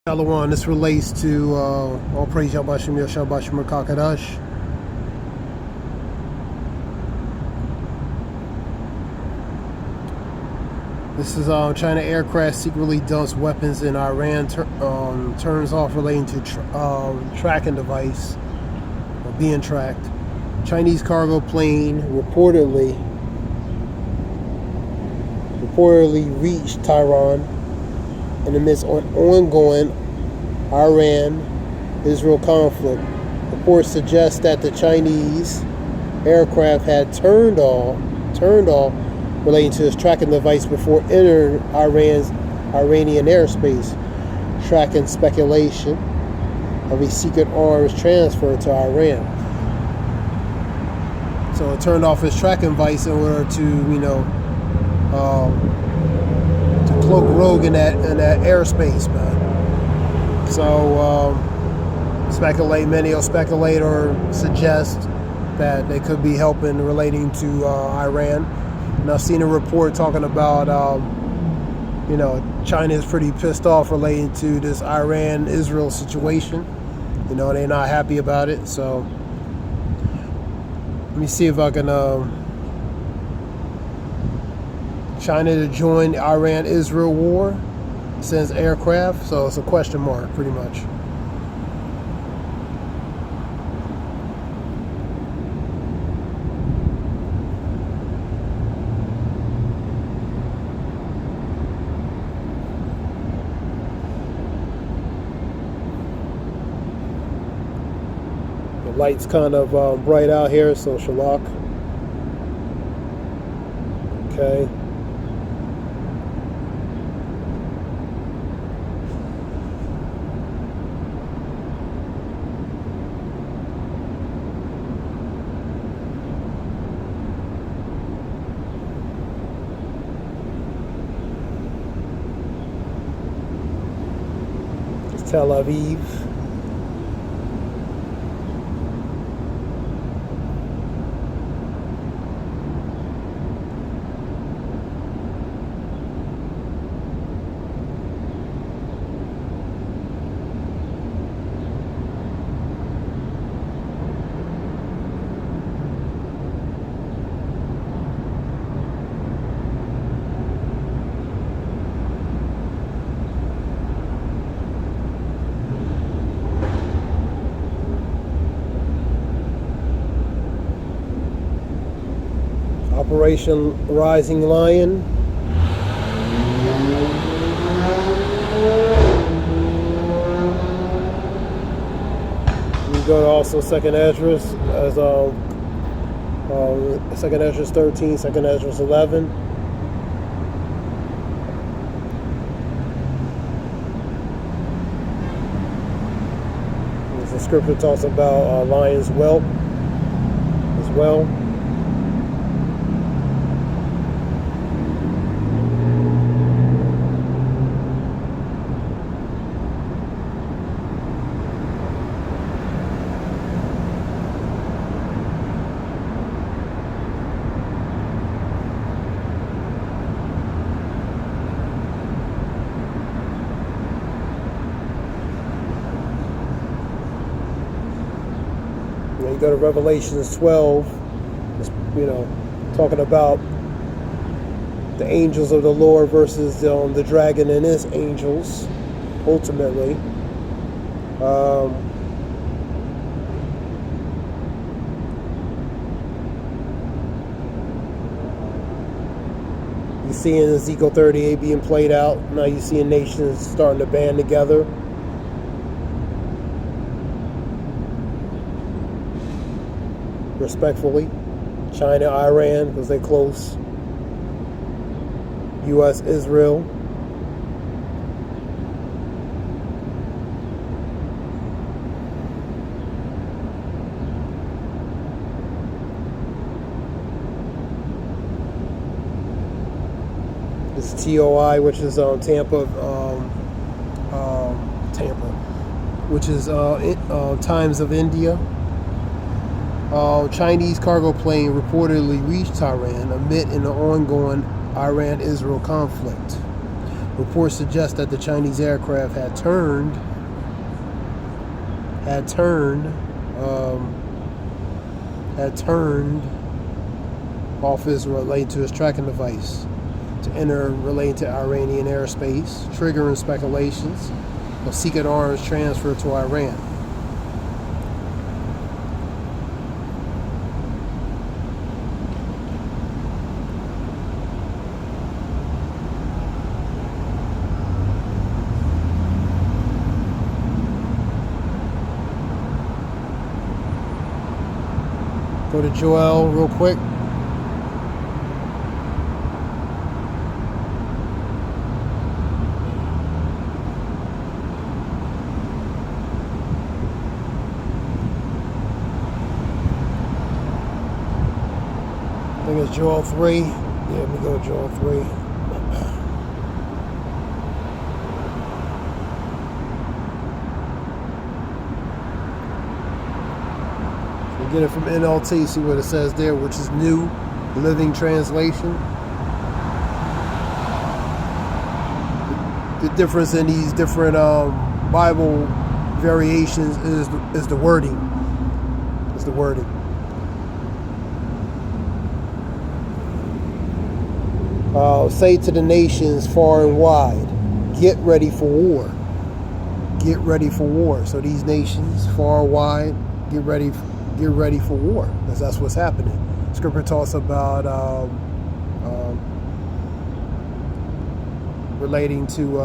Shalom, this relates to all praise Yahweh Shem Yahweh Shem Kakadash. This is China aircraft secretly dumps weapons in Iran, turns off relating to tracking device or being tracked. Chinese cargo plane reportedly reached Tehran in the midst of an ongoing Iran-Israel conflict. Reports suggest that the Chinese aircraft had turned off relating to its tracking device before entering Iranian airspace, tracking speculation of a secret arms transfer to Iran. So it turned off its tracking device in order to, cloak rogue in that airspace, man. So many will speculate or suggest that they could be helping relating to Iran. And I've seen a report talking about China is pretty pissed off relating to this Iran-Israel situation. They're not happy about it. So let me see if I can China to join the Iran-Israel war, sends aircraft, so it's a question mark, pretty much. The light's kind of bright out here, so shalak. Okay. Tel Aviv. Operation Rising Lion. We go to also Second Esdras as Second Esdras 13, Second Esdras 11. The scripture talks about lion's whelp as well. You go to Revelations 12, talking about the angels of the Lord versus the dragon and his angels, ultimately. You see in Ezekiel 38 being played out. Now you see nations starting to band together. Respectfully, China, Iran, because they're close. U.S., Israel. This is TOI, which is Tampa, which is Times of India. Chinese cargo plane reportedly reached Tehran amid an ongoing Iran-Israel conflict. Reports suggest that the Chinese aircraft had turned off Israel related to its tracking device to enter related to Iranian airspace, triggering speculations of secret arms transfer to Iran. Go to Joel real quick. I think it's Joel 3. Yeah, let me go to Joel 3. So get it from NLT, see what it says there, which is New Living Translation. The difference in these different Bible variations is the wording. Is the wording. Say to the nations far and wide, get ready for war. Get ready for war. So these nations far and wide, get ready for war, because that's what's happening. Scripture talks about relating to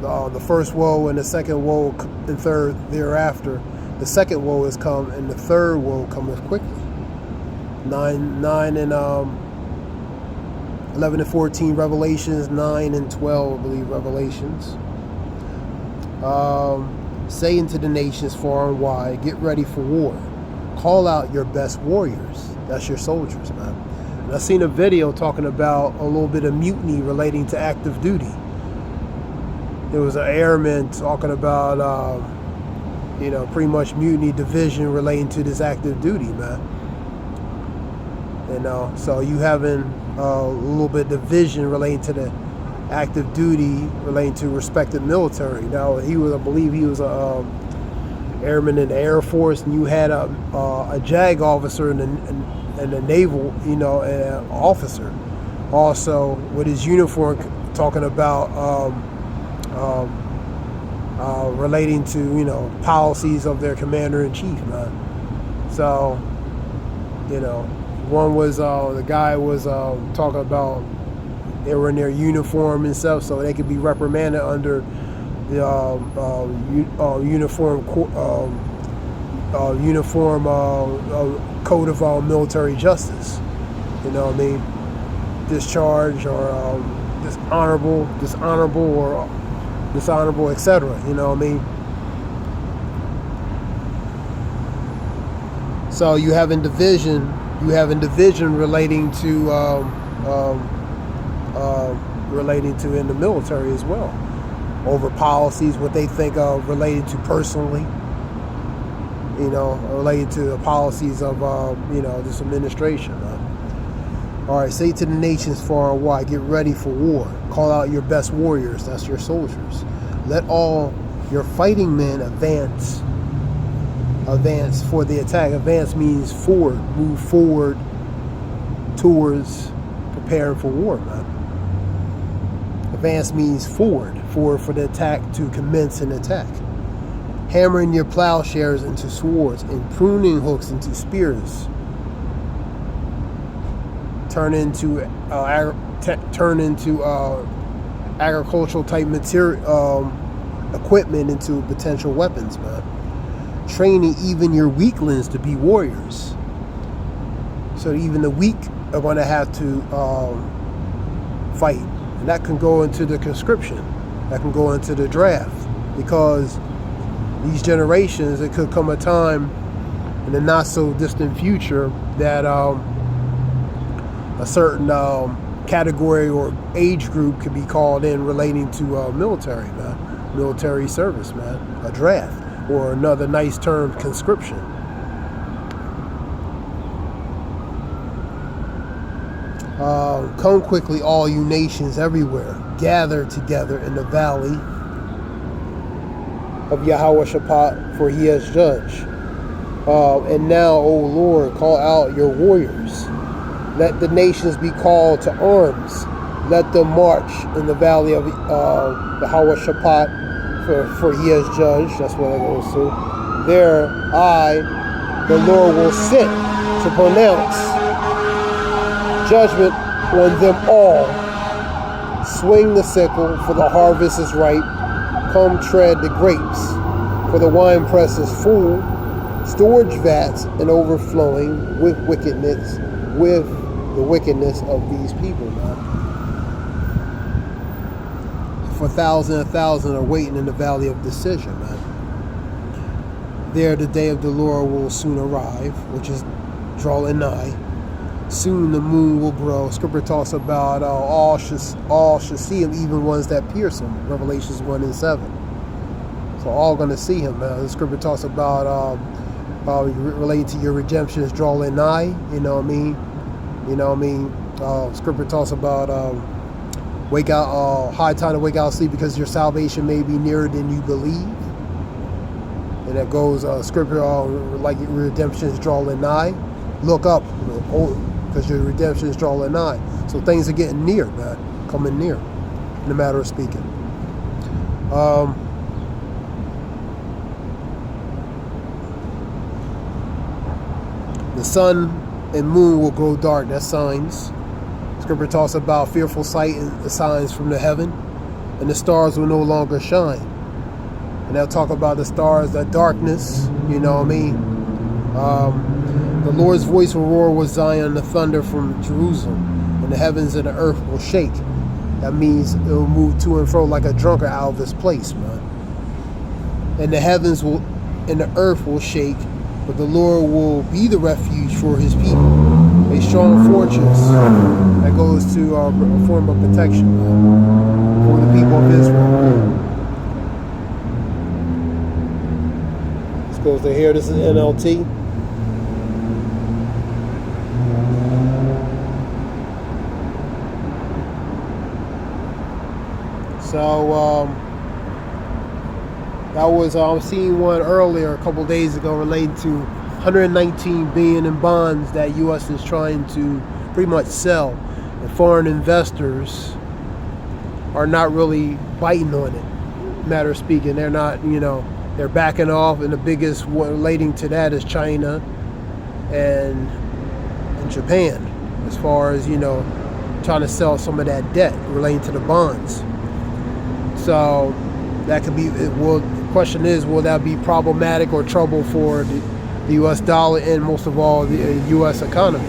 the first woe and the second woe and third thereafter. The second woe has come, and the third woe cometh quickly. 9 and 11 and 14 Revelations, 9 and 12 I believe Revelations. Saying to the nations far and wide, get ready for war. Call out your best warriors. That's your soldiers, man. And I seen a video talking about a little bit of mutiny relating to active duty. There was an airman talking about, pretty much mutiny division relating to this active duty, man. So you having a little bit of division relating to the active duty, relating to respected military. Now I believe he was a airman in the Air Force, and you had a JAG officer and a naval, officer, also with his uniform, talking about relating to policies of their commander in chief, man. So one was the guy was talking about they were in their uniform and stuff, so they could be reprimanded under the uniform code of military justice. Discharge or dishonorable, or dishonorable, etc. So you have in division relating to in the military as well, over policies, what they think of related to personally, related to the policies of this administration. All right, say to the nations far and wide, get ready for war. Call out your best warriors. That's your soldiers. Let all your fighting men advance for the attack. Advance means forward, move forward towards preparing for war, man. Advance means forward for the attack, to commence an attack. Hammering your plowshares into swords and pruning hooks into spears. Turn into agricultural type material, equipment into potential weapons, man. Training even your weaklings to be warriors. So even the weak are going to have to fight. And that can go into the conscription. That can go into the draft. Because these generations, it could come a time in the not so distant future that a certain category or age group could be called in relating to military, man. Military service, man. A draft. Or another nice term, conscription. Come quickly, all you nations everywhere. gathered together in the valley of Yahweh Shaphat, for he has judged. And now, O Lord, call out your warriors. Let the nations be called to arms. Let them march in the valley of Yahweh Shaphat, for he has judged. That's what it goes to. There I, the Lord, will sit to pronounce judgment on them all. Swing the sickle, for the harvest is ripe. Come tread the grapes, for the winepress is full. Storage vats and overflowing with wickedness, with the wickedness of these people, man. For 1,000 are waiting in the valley of decision, man. There the day of the Lord will soon arrive, which is drawing nigh. Soon the moon will grow. Scripture talks about all should see him, even ones that pierce him. Revelations 1 and 7. So all going to see him, man. The scripture talks about relating to your redemption is drawing nigh. You know what I mean? You know what I mean? Scripture talks about wake out, high time to wake out of sleep, because your salvation may be nearer than you believe. And that goes scripture like your redemption is drawing nigh. Look up, because your redemption is drawing nigh. So things are getting near, man, coming near, in a matter of speaking. The sun and moon will grow dark. That's signs. Scripture talks about fearful sight and the signs from the heaven, and the stars will no longer shine. And they'll talk about the stars, that darkness. You know what I mean? The Lord's voice will roar with Zion, the thunder from Jerusalem, and the heavens and the earth will shake. That means it will move to and fro like a drunkard out of his place, man. And the heavens will and the earth will shake, but the Lord will be the refuge for his people, a strong fortress. That goes to a form of protection, man, for the people of Israel. This goes to here. This is NLT. So that was seeing one earlier a couple days ago relating to 119 billion in bonds that U.S. is trying to pretty much sell, and foreign investors are not really biting on it. Matter of speaking, they're not, they're backing off, and the biggest one relating to that is China and Japan, as far as trying to sell some of that debt relating to the bonds. So that could be, the question is, will that be problematic or trouble for the U.S. dollar and most of all the U.S. economy?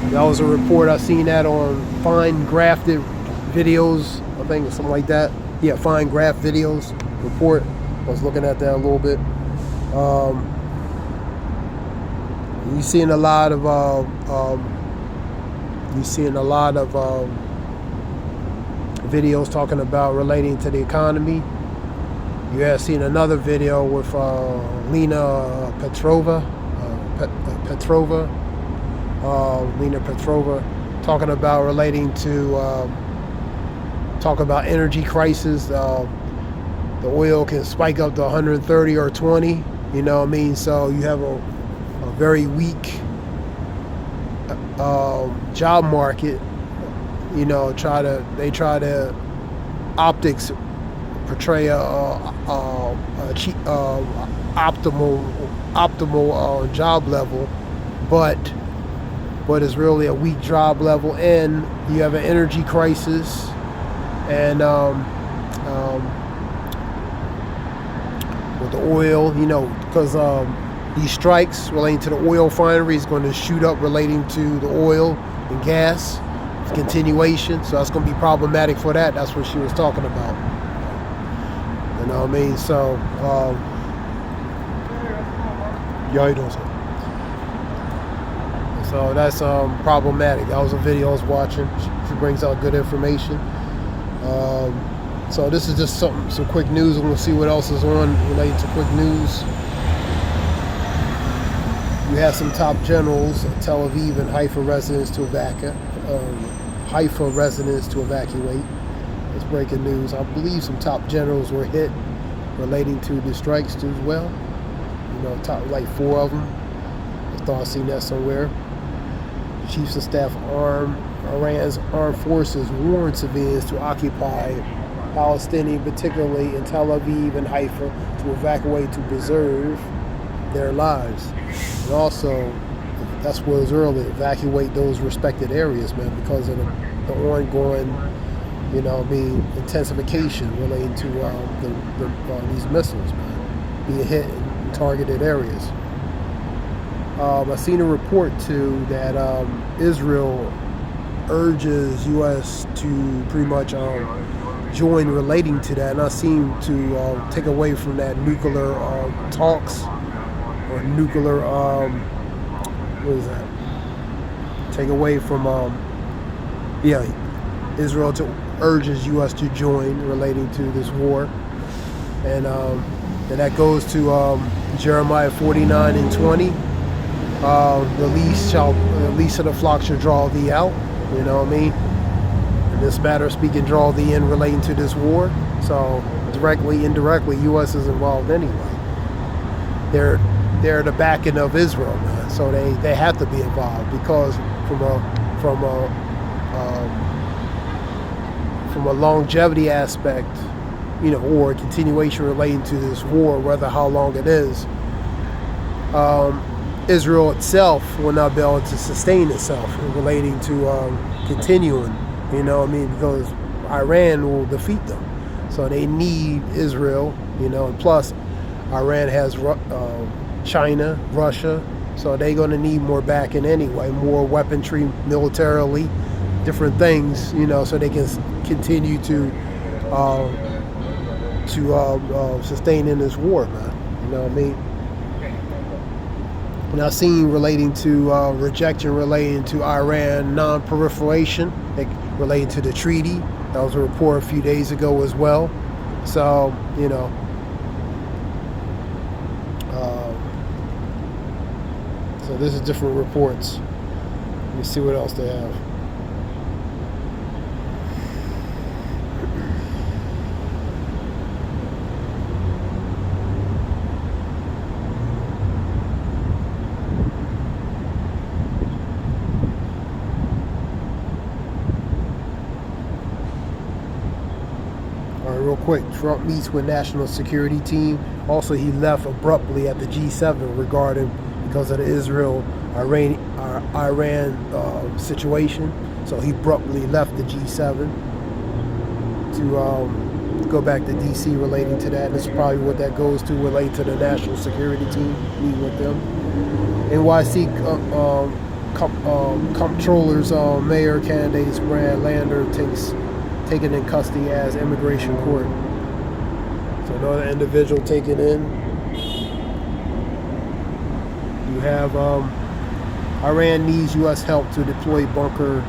That was a report I seen that on Fine Grafted Videos, I think, or something like that. Yeah, Fine Graph Videos report. I was looking at that a little bit. You're seeing a lot of videos talking about relating to the economy. You have seen another video with Lena Petrova, talking about relating to talk about energy crisis. The oil can spike up to 130 or 20. You know what I mean? So you have a very weak job market. They try to optics portray a optimal job level, but it's really a weak job level, and you have an energy crisis, and with the oil, because these strikes relating to the oil refinery is going to shoot up relating to the oil and gas continuation, so that's going to be problematic for that. That's what she was talking about. You know what I mean? So, so that's problematic. That was a video I was watching. She brings out good information. So this is just some quick news. We'll see what else is on related to quick news. You have some top generals, Tel Aviv and Haifa residents to evacuate. Haifa residents to evacuate. It's breaking news. I believe some top generals were hit relating to the strikes as well. Top like 4 of them. I thought I seen that somewhere. Chiefs of Staff Iran's armed forces warned civilians to occupy Palestinian, particularly in Tel Aviv and Haifa, to evacuate to preserve their lives. And also, that's what it was earlier, evacuate those respected areas, man, because of the ongoing, intensification relating to these missiles, man, being hit in targeted areas. I seen a report too that Israel urges U.S. to pretty much join relating to that, and I seem to take away from that nuclear talks or nuclear what is that? Take away from Israel urges U.S. to join relating to this war, and that goes to Jeremiah 49:20. The least of the flock shall draw thee out. You know what I mean? In this matter, speaking, draw thee in relating to this war. So directly, indirectly, U.S. is involved anyway. They're the backing of Israel, man. So they have to be involved because from a longevity aspect, or a continuation relating to this war, whether how long it is, Israel itself will not be able to sustain itself relating to continuing, because Iran will defeat them. So they need Israel, and plus Iran has China, Russia, so they're going to need more backing anyway, more weaponry, militarily, different things, so they can continue to sustain in this war, man. You know what I mean? And I've seen relating to rejection relating to Iran non-proliferation, relating to the treaty. That was a report a few days ago as well. So, so this is different reports. Let me see what else they have. Real quick, Trump meets with national security team. Also, he left abruptly at the G7 because of the Israel-Iran situation. So he abruptly left the G7 to go back to DC relating to that. This is probably what that goes to, relating to the national security team, meeting with them. NYC comptrollers, mayor candidates Brad Lander taken in custody as immigration court. So another individual taken in. You have Iran needs U.S. help to deploy bunker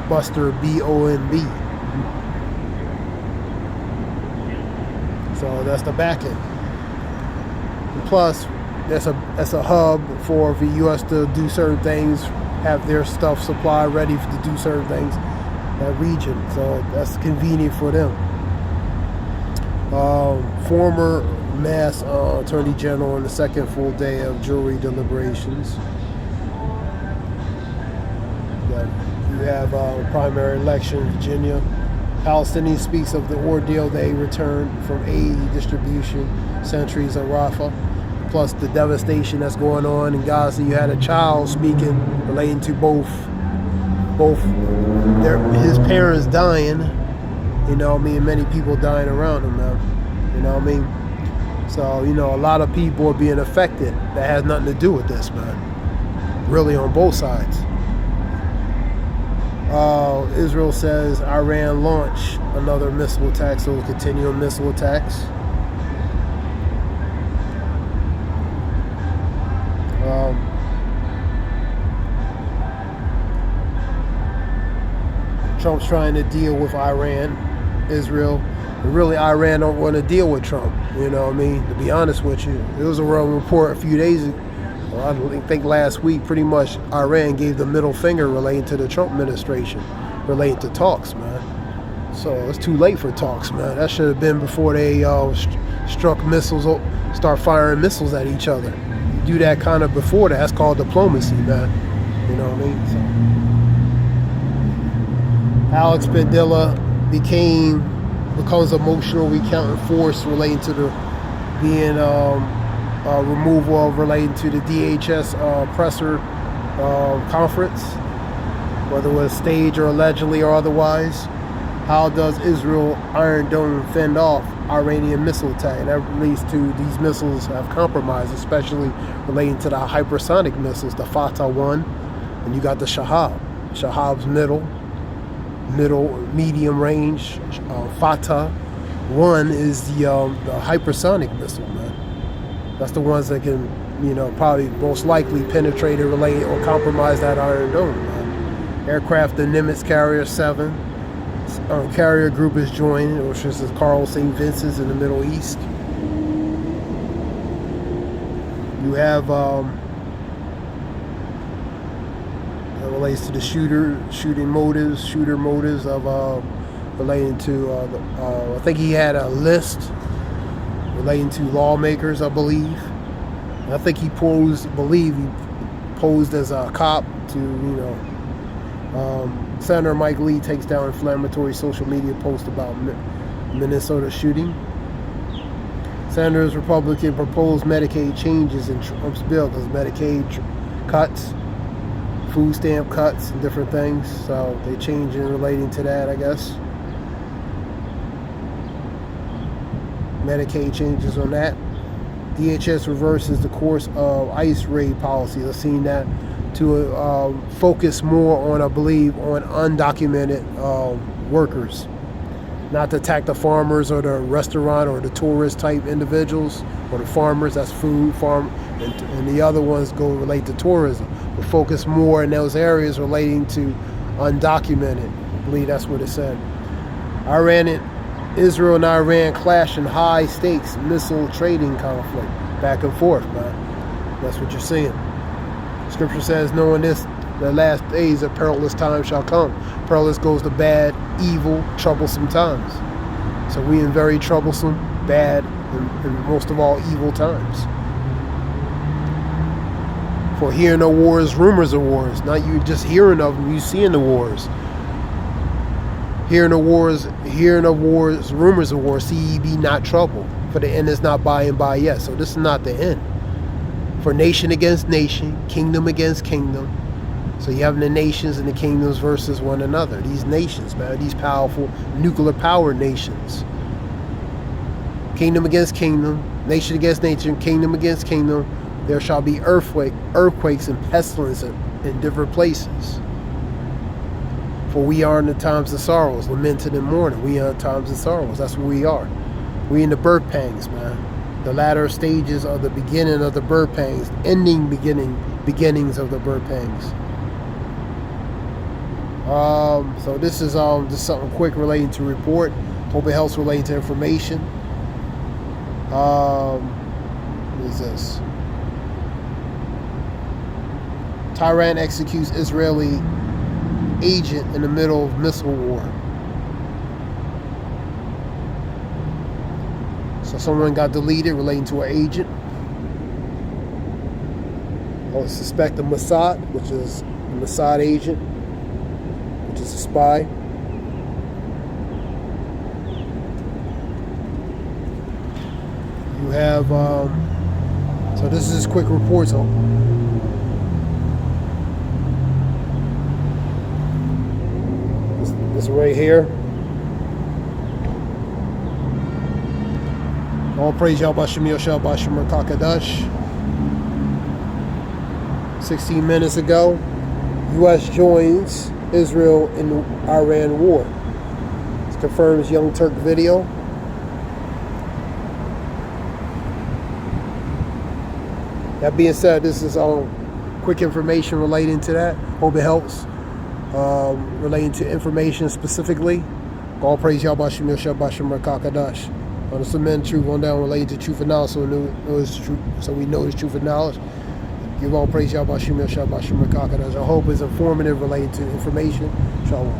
buster BOMB. So that's the backing. And plus, that's a hub for the U.S. to do certain things, have their stuff supplied ready to do certain things. That region, so that's convenient for them. Former Mass Attorney General on the second full day of jury deliberations. You have primary election in Virginia. Palestinian speaks of the ordeal they returned from aid distribution centuries in Rafah, plus the devastation that's going on in Gaza. You had a child speaking relating to both his parents dying, and many people dying around him now, So, a lot of people are being affected that has nothing to do with this, man. Really on both sides. Israel says Iran launched another missile attack, so continuing missile attacks. Trump's trying to deal with Iran, Israel. But really, Iran don't want to deal with Trump. To be honest with you. There was a report a few days ago, I think last week, pretty much Iran gave the middle finger relating to the Trump administration. related to talks, man. So it's too late for talks, man. That should have been before they struck missiles, start firing missiles at each other. You do that kind of before that. That's called diplomacy, man. You know what I mean? So Alex Padilla becomes emotional, recounting force relating to the being removal of relating to the DHS presser conference, whether it was staged or allegedly or otherwise. How does Israel Iron Dome fend off Iranian missile attack? And that leads to these missiles have compromised, especially relating to the hypersonic missiles, the Fatah one, and you got the Shahab. Shahab's medium range. Fatah one is the hypersonic missile, man. That's the ones that can, probably most likely penetrate and relate or compromise that Iron Dome, man. Aircraft, the Nimitz Carrier 7. Carrier group is joining, which is the Carl St. Vincent's in the Middle East. You have that relates to the shooter motives of relating to I think he had a list relating to lawmakers, I believe. And I think he posed as a cop to Senator Mike Lee takes down inflammatory social media post about Minnesota shooting. Senators Republican proposed Medicaid changes in Trump's bill because Medicaid cuts, food stamp cuts, and different things. So they change in relating to that, I guess. Medicaid changes on that. DHS reverses the course of ICE raid policy. I've seen that to focus more on, I believe, on undocumented workers, not to attack the farmers or the restaurant or the tourist type individuals or the farmers. That's food, farm, and the other ones relate to tourism. But focus more in those areas relating to undocumented. I believe that's what it said. Israel and Iran clash in high stakes missile trading conflict, back and forth, man. That's what you're seeing. Scripture says, knowing this, the last days of perilous times shall come. Perilous goes to bad, evil, troublesome times. So we in very troublesome, bad, and most of all, evil times. For hearing of wars, rumors of wars. Not you just hearing of them, you seeing the wars. Hearing of wars, rumors of wars. See ye be not troubled. For the end is not by and by yet. So this is not the end. For nation against nation, kingdom against kingdom. So you have the nations and the kingdoms versus one another. These nations, man, these powerful nuclear power nations. Kingdom against kingdom, nation against nation, kingdom against kingdom. There shall be earthquakes and pestilence in different places. For we are in the times of sorrows, lamented and mourning. We are in times of sorrows. That's where we are. We in the birth pangs, man. The latter stages are the beginning of the birth pangs, beginnings of the birth pangs. So this is just something quick relating to report. Hope it helps relating to information. What is this? Tehran executes Israeli agent in the middle of missile war. So someone got deleted relating to an agent. I would suspect a Mossad, which is a Mossad agent, which is a spy. You have, so this is quick reports on. This right here. All praise Yahweh Shem Yoshel Bashim Kakadash. 16 minutes ago, U.S. joins Israel in the Iran war. This confirms Young Turk video. That being said, this is quick information relating to that. Hope it helps. Relating to information specifically. All praise Yahweh Shem Yoshel Bashim Kakadash. On the cement truth, going down related to truth and knowledge, so we know it's truth and knowledge. Give all praise Yahweh Shem Yoshel Bashim Kakadash. I hope it's informative related to information. Shalom.